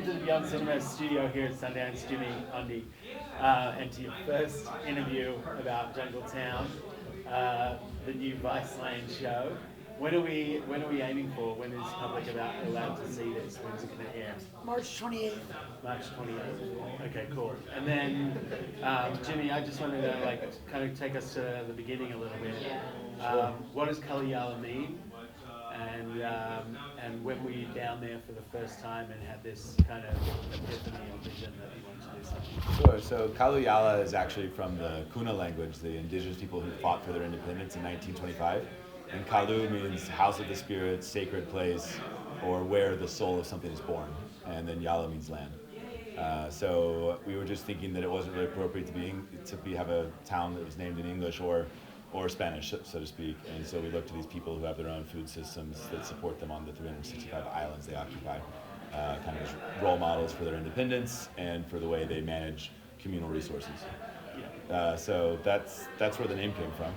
welcome to the Beyond Cinema studio here at Sundance, Jimmy, Ondi, and to your first interview about Jungle Town, the new Viceland show. When are we aiming for? When is public allowed to see this? When's it going to air? March 28th. March 28th. Okay, cool. And then, Jimmy, I just wanted to kind of take us to the beginning a little bit. What does Kaliyala mean? And when were you down there for the first time and had this kind of epiphany or vision that you wanted to do something? Sure. So Kaluyala is actually from the Kuna language, the indigenous people who fought for their independence in 1925. And Kalu means house of the spirit, sacred place, or where the soul of something is born. And then Yala means land. So we were just thinking that it wasn't really appropriate to have a town that was named in English or Spanish, so to speak. And so we looked to these people who have their own food systems that support them on the 365 islands they occupy, kind of as role models for their independence and for the way they manage communal resources. So that's where the name came from.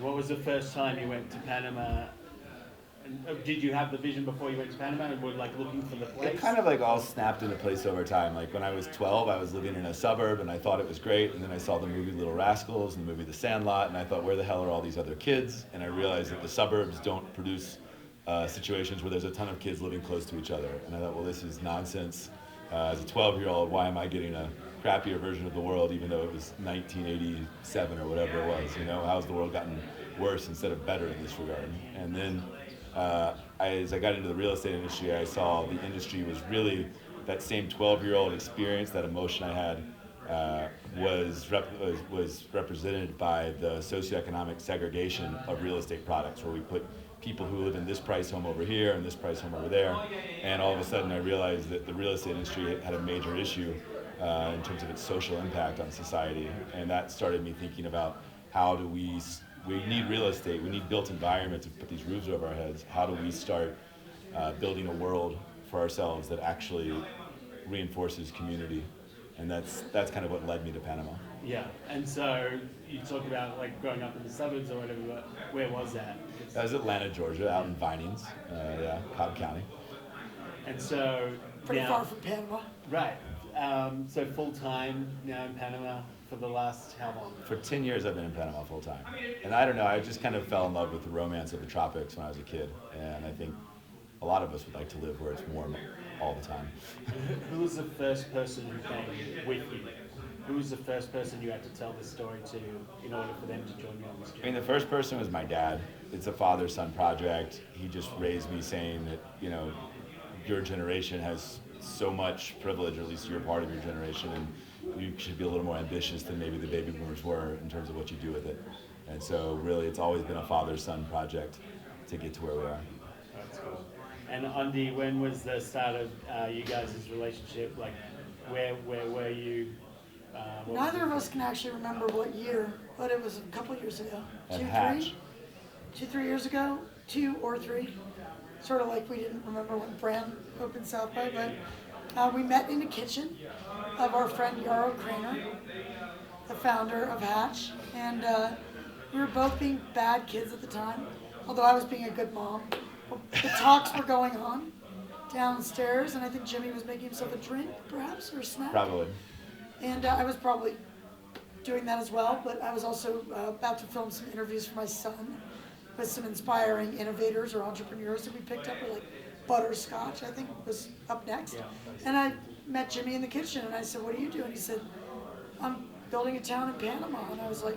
What was the first time you went to Panama? And did you have the vision before you went to Panama and were looking for the place? It kind of all snapped into place over time. Like when I was 12, I was living in a suburb and I thought it was great. And then I saw the movie Little Rascals and the movie The Sandlot. And I thought, where the hell are all these other kids? And I realized that the suburbs don't produce situations where there's a ton of kids living close to each other. And I thought, well, this is nonsense. As a 12-year-old, why am I getting a crappier version of the world even though it was 1987 or whatever it was? How's the world gotten worse instead of better in this regard? And then as I got into the real estate industry, I saw the industry was really that same 12-year-old experience, that emotion I had was represented by the socioeconomic segregation of real estate products, where we put people who live in this price home over here and this price home over there. And all of a sudden I realized that the real estate industry had a major issue in terms of its social impact on society. And that started me thinking about how do we need real estate, we need built environments to put these roofs over our heads. How do we start building a world for ourselves that actually reinforces community? And that's kind of what led me to Panama. Yeah, and so you talk about growing up in the suburbs or whatever, but where was that? That was Atlanta, Georgia, out in Vinings, Cobb County. And so Pretty far from Panama. Right. So full-time now in Panama for the last how long? For 10 years I've been in Panama full-time. And I don't know, I just kind of fell in love with the romance of the tropics when I was a kid. And I think a lot of us would like to live where it's warm all the time. Who was the first person who came with you? Who was the first person you had to tell this story to in order for them to join you on this journey? I mean, the first person was my dad. It's a father-son project. He just raised me saying that, your generation has so much privilege, or at least you're part of your generation, and you should be a little more ambitious than maybe the baby boomers were in terms of what you do with it. And so really it's always been a father-son project to get to where we are. That's cool. And Ondi, when was the start of you guys' relationship? Where were you? Neither of us can actually remember what year, but it was a couple years ago. At 2-3 years ago, 2 or 3. Sort of like we didn't remember when Brand opened South by, but we met in the kitchen of our friend Yarrow Craner, the founder of Hatch, and we were both being bad kids at the time, although I was being a good mom. The talks were going on downstairs, and I think Jimmy was making himself a drink, perhaps, or a snack. Probably. And I was probably doing that as well, but I was also about to film some interviews for my son with some inspiring innovators or entrepreneurs that we picked up, with Butterscotch, I think, was up next. Yeah. And I met Jimmy in the kitchen, and I said, "What do you do?" And he said, "I'm building a town in Panama." And I was like,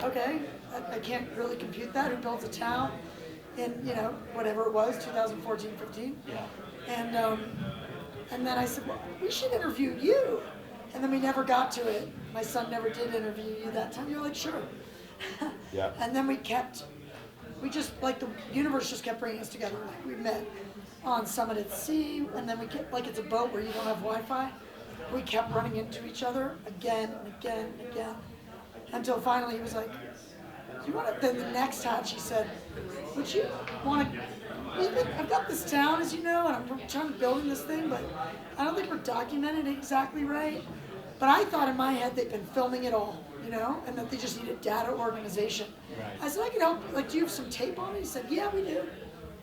okay, I can't really compute that. Who builds a town in, whatever it was, 2014, 15? Yeah. And then I said, well, we should interview you. And then we never got to it. My son never did interview you that time. You're like, sure. Yeah. And then the universe just kept bringing us together. We met on Summit at Sea, and then we kept, it's a boat where you don't have Wi-Fi. We kept running into each other again and again and again, until finally he was like, do you want to, then the next Hatch, he said, would you want to, I've got this town, as you know, and I'm trying to build this thing, but I don't think we're documented exactly right. But I thought in my head they'd been filming it all, and that they just needed data organization. Right. I said, I can help. Do you have some tape on it? He said, yeah, we do.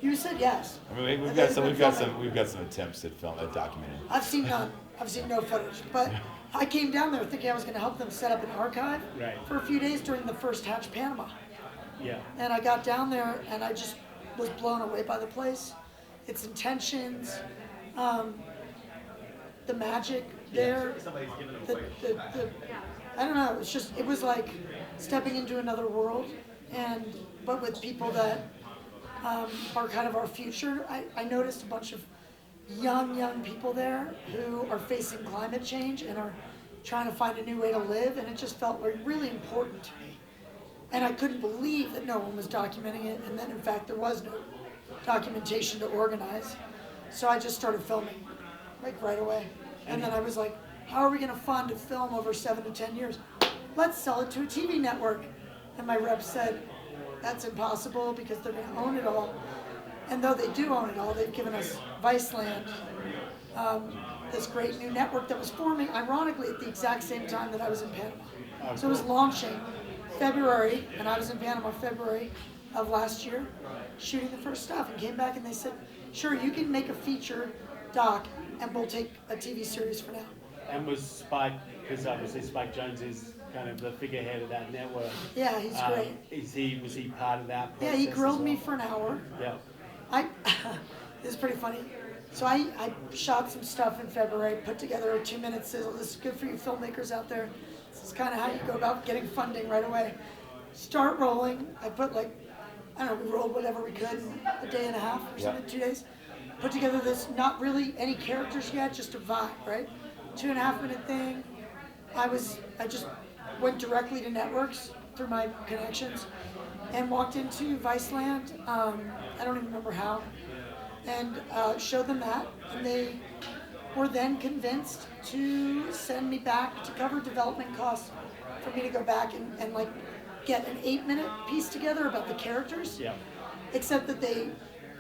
You said yes. I mean, we've got some attempts at documenting. I've seen none. I've seen no footage. But I came down there thinking I was going to help them set up an archive for a few days during the first Hatch Panama. Yeah. And I got down there and I just was blown away by the place, its intentions, the magic there. I don't know. It was like stepping into another world, but with people that are kind of our future. I noticed a bunch of young people there who are facing climate change and are trying to find a new way to live, and it just felt like really important to me. And I couldn't believe that no one was documenting it, and then in fact there was no documentation to organize. So I just started filming, like right away. And then I was like, how are we gonna fund a film over 7 to 10 years? Let's sell it to a TV network. And my rep said, that's impossible because they're gonna own it all. And though they do own it all, they've given us Viceland, this great new network that was forming, ironically, at the exact same time that I was in Panama. So it was launching February, and I was in Panama February of last year, shooting the first stuff, and came back and they said, sure, you can make a feature doc, and we'll take a TV series for now. And was Spike, because obviously Spike Jonze is kind of the figurehead of that network. Yeah, he's great. Was he part of that process? Yeah, he grilled me for an hour. Yeah. It's pretty funny. So I shot some stuff in February, put together a 2-minute sizzle. This is good for you filmmakers out there. This is kind of how you go about getting funding right away. Start rolling. I put we rolled whatever we could in a day and a half or something, 2 days. Put together this, not really any characters yet, just a vibe, right? 2.5-minute thing. I just went directly to networks through my connections and walked into Viceland, I don't even remember how, and showed them that, and they were then convinced to send me back to cover development costs for me to go back and get an 8-minute piece together about the characters, except that they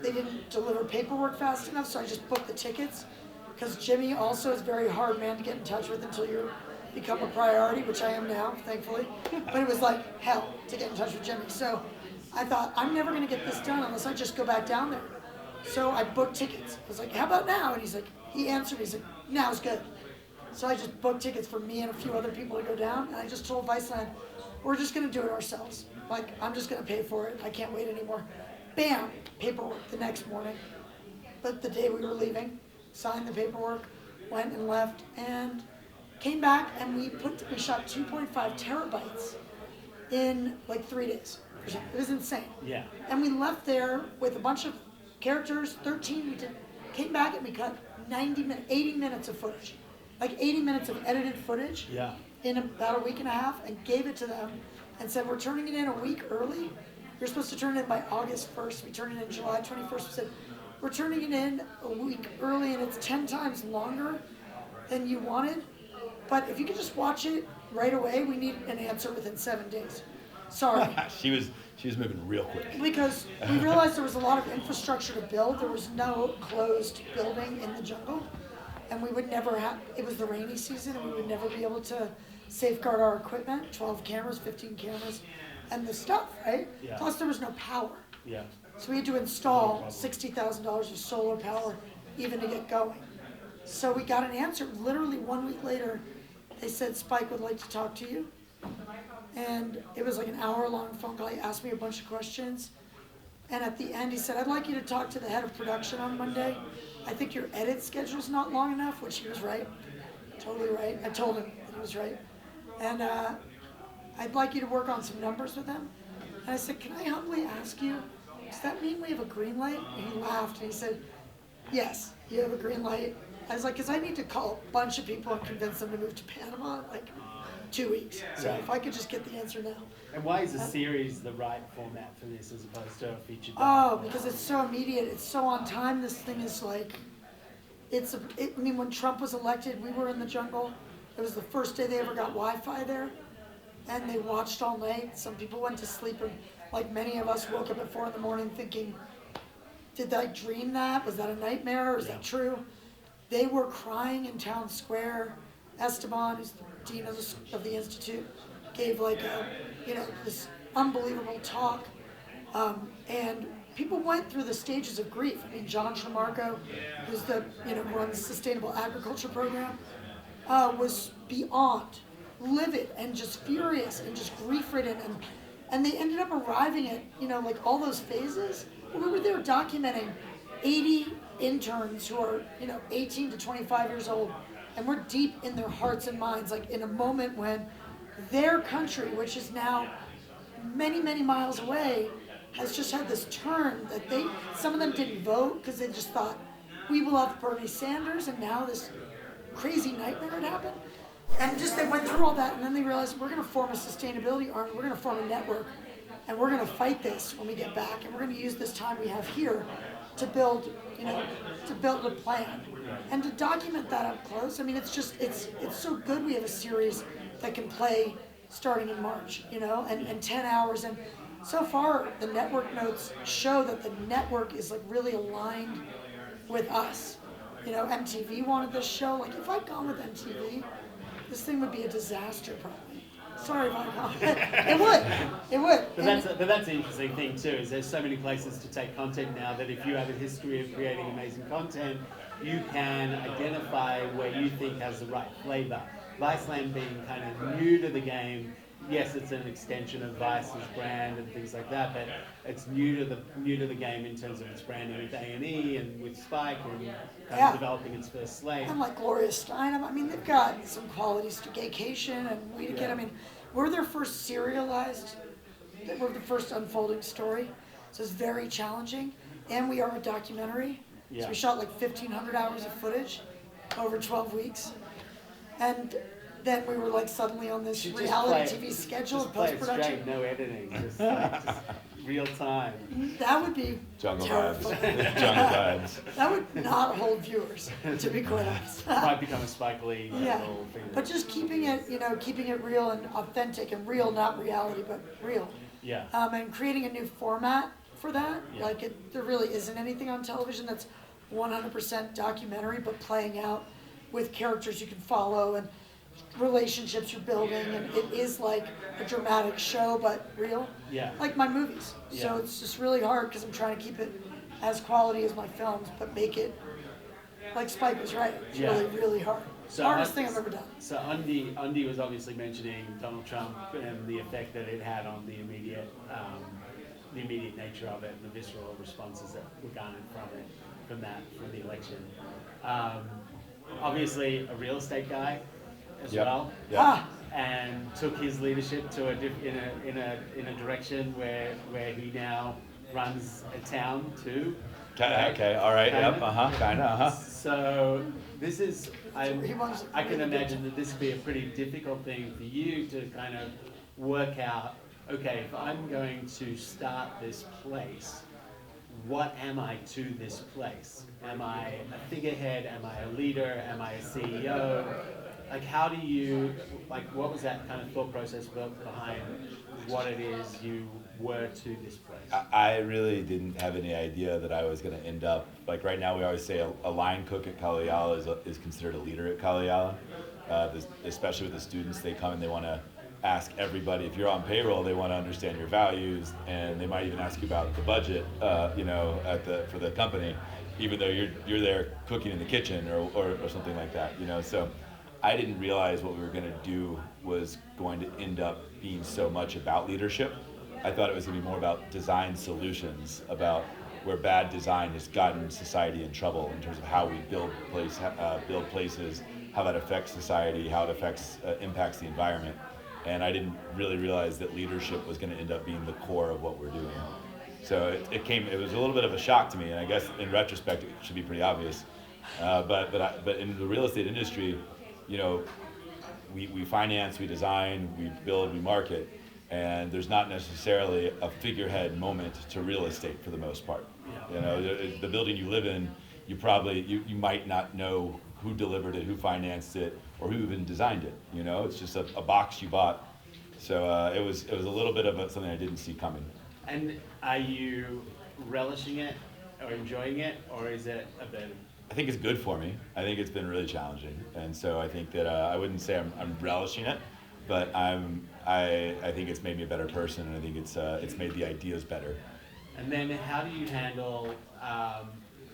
didn't deliver paperwork fast enough, so I just booked the tickets, because Jimmy also is a very hard man to get in touch with until you become a priority, which I am now, thankfully. But it was like hell to get in touch with Jimmy. So I thought, I'm never going to get this done unless I just go back down there. So I booked tickets. I was like, how about now? And he answered me, he's like, now's good. So I just booked tickets for me and a few other people to go down. And I just told Viceland, we're just going to do it ourselves. I'm just going to pay for it. I can't wait anymore. Bam, paperwork the next morning. But the day we were leaving, signed the paperwork, went and left, and came back, and we shot 2.5 terabytes in 3 days. It was insane. Yeah. And we left there with a bunch of characters, 13 we did, came back and we cut 80 minutes of footage. 80 minutes of edited footage in about a week and a half, and gave it to them and said, we're turning it in a week early. You're supposed to turn it in by August 1st. We turned it in July 21st. We said, we're turning it in a week early, and it's 10 times longer than you wanted. But if you could just watch it right away, we need an answer within 7 days. Sorry. She was moving real quick. Because we realized there was a lot of infrastructure to build. There was no closed building in the jungle. And we would never it was the rainy season, and we would never be able to safeguard our equipment, 12 cameras, 15 cameras, and the stuff, right? Yeah. Plus there was no power. Yeah. So we had to install $60,000 of solar power even to get going. So we got an answer literally 1 week later. They said, Spike would like to talk to you. And it was an hour-long phone call. He asked me a bunch of questions. And at the end, he said, I'd like you to talk to the head of production on Monday. I think your edit schedule's not long enough, which he was right. Totally right. I told him that he was right. And I'd like you to work on some numbers with him. And I said, can I humbly ask you, does that mean we have a green light? And he laughed and he said, yes, you have a green light. I was like, because I need to call a bunch of people and convince them to move to Panama in 2 weeks. So if I could just get the answer now. And why is a series the right format for this as opposed to a feature doc? Oh, because it's so immediate. It's so on time. This thing is when Trump was elected, we were in the jungle. It was the first day they ever got Wi-Fi there. And they watched all night. Some people went to sleep, and many of us woke up at 4 a.m. thinking, did I dream that? Was that a nightmare, or is that true? They were crying in town square. Esteban, who's the dean of the institute, gave this unbelievable talk, and people went through the stages of grief. I mean, John Shamarko, who's the, runs the Sustainable Agriculture Program, was beyond livid and just furious and just grief-ridden, and they ended up arriving at, like all those phases. We were there documenting 80 interns who are, 18 to 25 years old, and we're deep in their hearts and minds, like in a moment when their country, which is now many, many miles away, has just had this turn that some of them didn't vote because they just thought, we will have Bernie Sanders, and now this crazy nightmare had happened. And just they went through all that, and then they realized, we're going to form a sustainability arm, we're going to form a network, and we're going to fight this when we get back, and we're going to use this time we have here to build, to build a plan. And to document that up close, I mean, it's so good we have a series that can play starting in March, and 10 hours. And so far, the network notes show that the network is like really aligned with us. MTV wanted this show. Like, if I'd gone with MTV, this thing would be a disaster probably. Sorry, Viceland. It would. But that's the interesting thing too, is there's so many places to take content now that if you have a history of creating amazing content, you can identify where you think has the right flavor. Viceland being kind of new to the game, yes, it's an extension of Vice's brand and things like that, but it's new to the game in terms of its branding with A&E and with Spike and kind of developing its first slate. And like Gloria Steinem, I mean, they've got some qualities to Gaycation and We Together. I mean, we're their first serialized, we're the first unfolding story, so it's very challenging. And we are a documentary, so we shot like 1,500 hours of footage over 12 weeks. And then we were like suddenly on this reality TV schedule of post-production. No editing, just real time. That would be Jungle terrifying. vibes. Jungle vibes. That would not hold viewers, to be quite honest. Might become a Spike Lee. Yeah, but just keeping it real and authentic, and real, not reality, but real. Yeah. And creating a new format for that. Yeah. Like there really isn't anything on television that's 100% documentary, but playing out with characters you can follow and relationships you're building, and it is like a dramatic show, but real. Yeah. Like my movies. Yeah. So it's just really hard because I'm trying to keep it as quality as my films, but make it like Spike was right. It's really, really hard. So hardest thing I've ever done. So Ondi was obviously mentioning Donald Trump and the effect that it had on the immediate nature of it and the visceral responses that were garnered from the election. Obviously a real estate guy as well, and took his leadership to in a direction where he now runs a town too. Okay, all right, kinda. So this is, I can imagine that this would be a pretty difficult thing for you to kind of work out, okay, if I'm going to start this place, what am I to this place? Am I a figurehead? Am I a leader? Am I a CEO? Like, how do you, what was that kind of thought process behind what it is you were to this place? I really didn't have any idea that I was going to end up, like right now we always say a line cook at Kalayala is considered a leader at Kalayala, especially with the students. They come and they want to ask everybody, if you're on payroll, they want to understand your values, and they might even ask you about the budget, for the company, even though you're there cooking in the kitchen or something like that, so I didn't realize what we were going to do was going to end up being so much about leadership. I thought it was going to be more about design solutions, about where bad design has gotten society in trouble in terms of how we build places, how that affects society, how it impacts the environment. And I didn't really realize that leadership was going to end up being the core of what we're doing. So it was a little bit of a shock to me, and I guess in retrospect it should be pretty obvious. But in the real estate industry, we finance, we design, we build, we market, and there's not necessarily a figurehead moment to real estate for the most part. The building you live in, you might not know who delivered it, who financed it, or who even designed it. It's just a box you bought. So it was a little bit of something I didn't see coming. And are you relishing it or enjoying it, or is it a bit? I think it's good for me. I think it's been really challenging, and so I think that I wouldn't say I'm relishing it, but I think it's made me a better person, and I think it's made the ideas better. And then how do you handle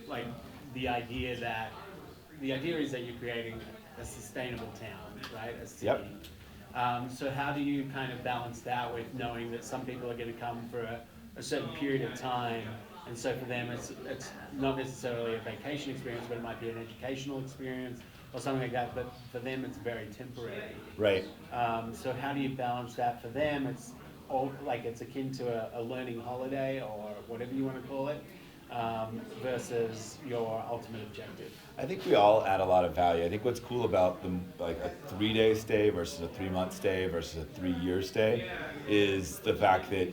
like the idea is that you're creating a sustainable town, right? A city. Yep. So how do you kind of balance that with knowing that some people are going to come for a certain period of time, and so for them it's not necessarily a vacation experience, but it might be an educational experience or something like that. But for them it's very temporary. Right. So how do you balance that for them? It's all like it's akin to a learning holiday or whatever you want to call it, versus your ultimate objective. I think we all add a lot of value. I think what's cool about like a 3-day stay versus a 3-month stay versus a 3-year stay is the fact that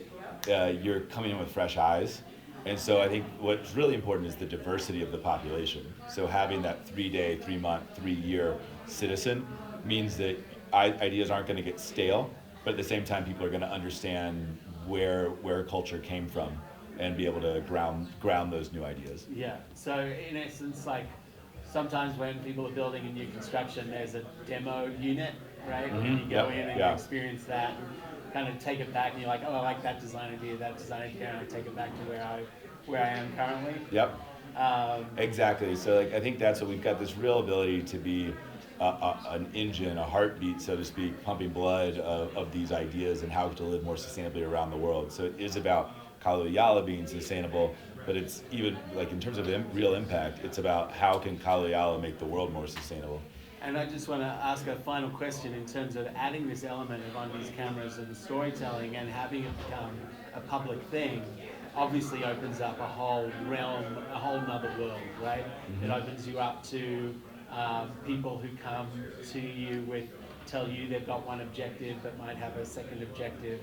you're coming in with fresh eyes. And so I think what's really important is the diversity of the population. So having that 3-day, 3-month, 3-year citizen means that ideas aren't going to get stale, but at the same time people are going to understand where culture came from and be able to ground those new ideas. Yeah. So in essence, like sometimes when people are building a new construction, there's a demo unit, right? Mm-hmm. And you go Yep. in and Yeah. you experience that, and kind of take it back, and you're like, oh, I like that design idea, and I take it back to where I am currently. Yep. Exactly. So like I think that's what we've got, this real ability to be an engine, a heartbeat, so to speak, pumping blood of these ideas and how to live more sustainably around the world. So it is about Kalu'yala being sustainable, but it's even like in terms of real impact, it's about how can Kalu'yala make the world more sustainable. And I just want to ask a final question in terms of adding this element of on these cameras and storytelling and having it become a public thing. Obviously opens up a whole realm, a whole nother world, right? Mm-hmm. It opens you up to people who come to you tell you they've got one objective but might have a second objective,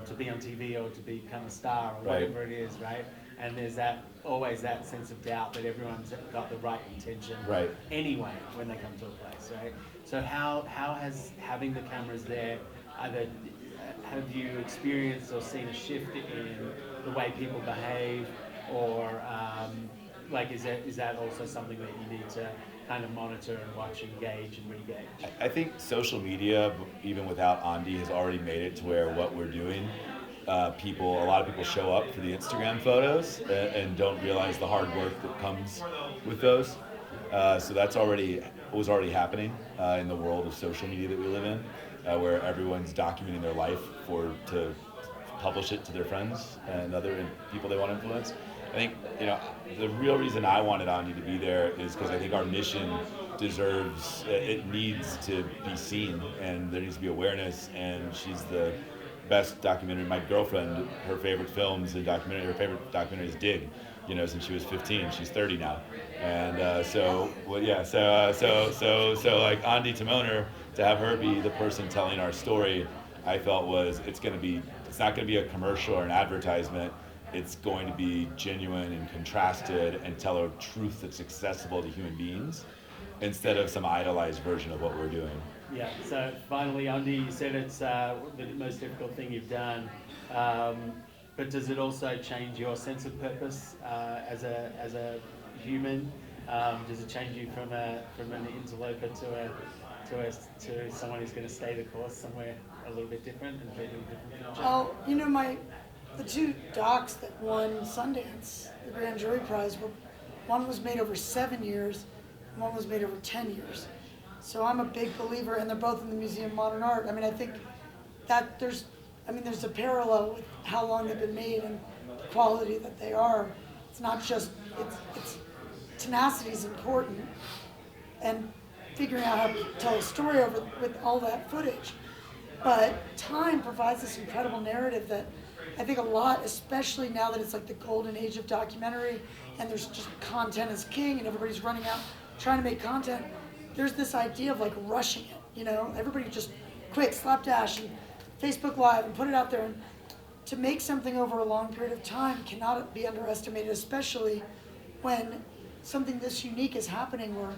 to be on TV or to become a star or Right. whatever it is, right? And there's always that sense of doubt that everyone's got the right intention Right. anyway when they come to a place, right? So how has having the cameras there, either have you experienced or seen a shift in the way people behave, or like is that also something that you need to kind of monitor and watch and gauge and re-gauge? I think social media, even without Ondi, has already made it to where what we're doing, a lot of people show up for the Instagram photos and don't realize the hard work that comes with those. So that's was already happening in the world of social media that we live in, where everyone's documenting their life to publish it to their friends and other people they want to influence. I think, the real reason I wanted Ondi to be there is because I think our mission it needs to be seen, and there needs to be awareness, and she's the best documentary. My girlfriend, her favorite documentary is Dig, since she was 15. She's 30 now. And so like Ondi Timoner, to have her be the person telling our story, I felt it's not going to be a commercial or an advertisement. It's going to be genuine and contrasted and tell a truth that's accessible to human beings instead of some idolized version of what we're doing. Yeah, so finally, Ondi, you said it's the most difficult thing you've done, but does it also change your sense of purpose as a human? Does it change you from an interloper to someone who's going to stay the course somewhere a little bit different and create a different future? Well, the 2 docs that won Sundance, the Grand Jury Prize, one was made over 7 years, and one was made over 10 years. So I'm a big believer, and they're both in the Museum of Modern Art. I mean, I think that there's a parallel with how long they've been made and the quality that they are. It's not just, it's tenacity is important, and figuring out how to tell a story with all that footage. But time provides this incredible narrative that I think a lot, especially now that it's like the golden age of documentary and there's just content is king and everybody's running out trying to make content, there's this idea of like rushing it, everybody just quick, slapdash and Facebook Live and put it out there. And to make something over a long period of time cannot be underestimated, especially when something this unique is happening where,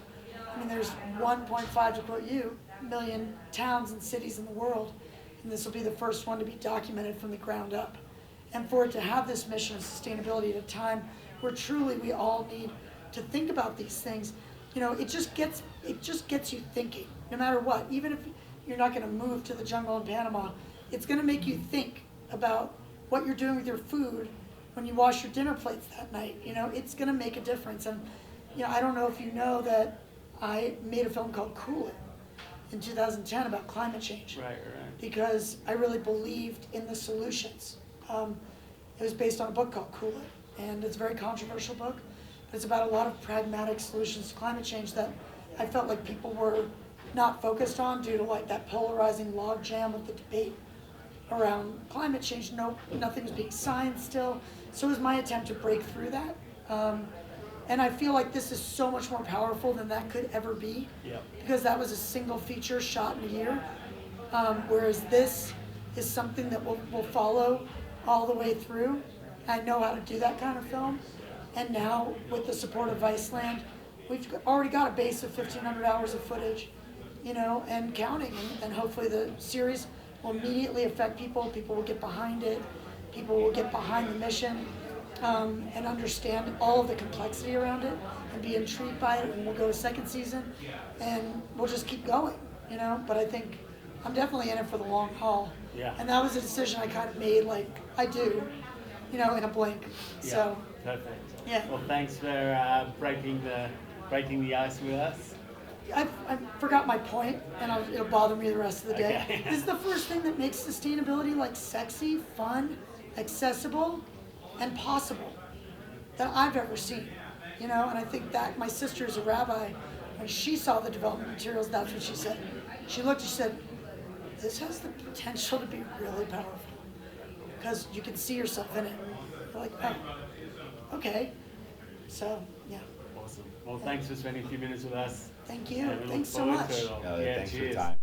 there's 1.5, to quote you, million towns and cities in the world, and this will be the first one to be documented from the ground up. And for it to have this mission of sustainability at a time where truly we all need to think about these things, it just gets you thinking, no matter what. Even if you're not going to move to the jungle in Panama, it's going to make you think about what you're doing with your food when you wash your dinner plates that night, it's gonna make a difference. And, I don't know if you know that I made a film called Cool It in 2010 about climate change. Right. Because I really believed in the solutions. It was based on a book called Kool It, and it's a very controversial book. But it's about a lot of pragmatic solutions to climate change that I felt like people were not focused on due to like that polarizing logjam of the debate around climate change. Nothing was being science still. So it was my attempt to break through that. And I feel like this is so much more powerful than that could ever be. Yep. Because that was a single feature shot in a year. Whereas this is something that will follow all the way through. I know how to do that kind of film. And now, with the support of Viceland, we've already got a base of 1,500 hours of footage, and counting. And hopefully the series will immediately affect people. People will get behind it. People will get behind the mission and understand all of the complexity around it and be intrigued by it. And we'll go a second season, and we'll just keep going, But I think I'm definitely in it for the long haul. Yeah. And that was a decision I kind of made, like I do, in a blink. Yeah. So. Perfect. Yeah. Well, thanks for breaking the ice with us. I forgot my point, and it'll bother me the rest of the day. Okay. This is the first thing that makes sustainability like sexy, fun, accessible, and possible that I've ever seen. And I think that my sister is a rabbi. When she saw the development materials, that's what she said. She looked, she said, "This has the potential to be really powerful because you can see yourself in it." You're like, oh, okay. So, yeah. Awesome. Well, thanks for spending a few minutes with us. Thank you. And we look Thanks so forward much. to it all. Elliot, thanks for your cheers. time.